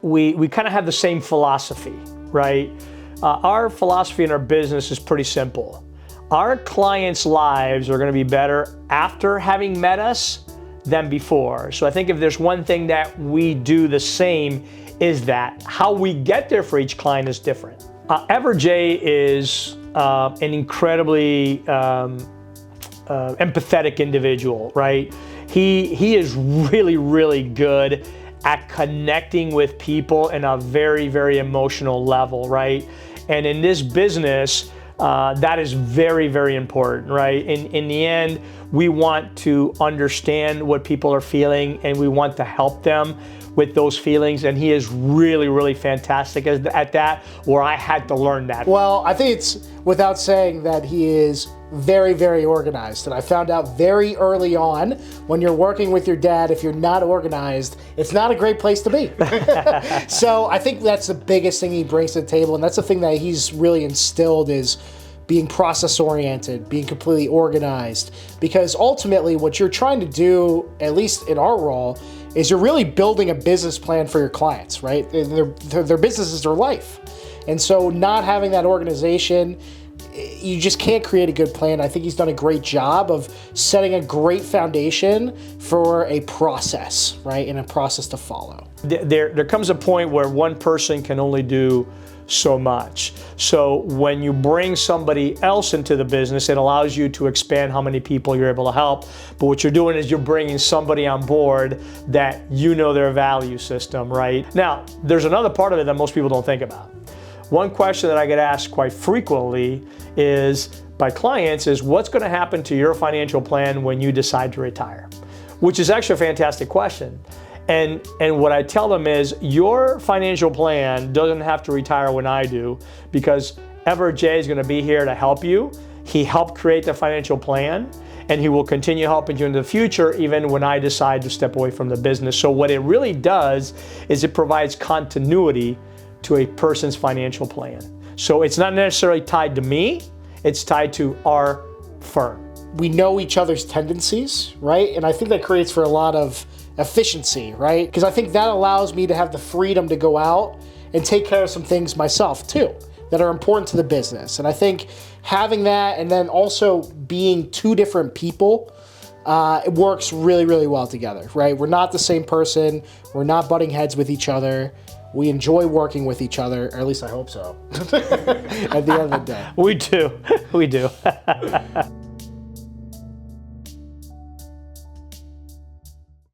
We kind of have the same philosophy, right? Our philosophy in our business is pretty simple. Our clients' lives are going to be better after having met us than before. So I think if there's one thing that we do the same is that how we get there for each client is different. Everjay is an incredibly empathetic individual, right? He is really, really good at connecting with people in a very, very emotional level, right? And in this business, that is very, very important, right? In the end, we want to understand what people are feeling and we want to help them with those feelings, and he is really, really fantastic at that, where I had to learn that. Well, I think it's without saying that he is very, very organized, and I found out very early on when you're working with your dad, if you're not organized, it's not a great place to be. So I think that's the biggest thing he brings to the table, and that's the thing that he's really instilled is being process-oriented, being completely organized, because ultimately what you're trying to do, at least in our role, is you're really building a business plan for your clients, right? Their business is their life. And so not having that organization, you just can't create a good plan. I think he's done a great job of setting a great foundation for a process, right? And a process to follow. There comes a point where one person can only do so much. So when you bring somebody else into the business, it allows you to expand how many people you're able to help. But what you're doing is you're bringing somebody on board that you know their value system, right? Now, there's another part of it that most people don't think about. One question that I get asked quite frequently is by clients is, what's going to happen to your financial plan when you decide to retire? Which is actually a fantastic question. And what I tell them is, your financial plan doesn't have to retire when I do, because Everjay is going to be here to help you. He helped create the financial plan, and he will continue helping you in the future even when I decide to step away from the business. So what it really does is it provides continuity to a person's financial plan. So it's not necessarily tied to me, it's tied to our firm. We know each other's tendencies, right? And I think that creates for a lot of efficiency, right? Because I think that allows me to have the freedom to go out and take care of some things myself too that are important to the business. And I think having that, and then also being two different people, it works really, really well together, right? We're not the same person. We're not butting heads with each other. We enjoy working with each other, or at least I hope so, at the end of the day. We do.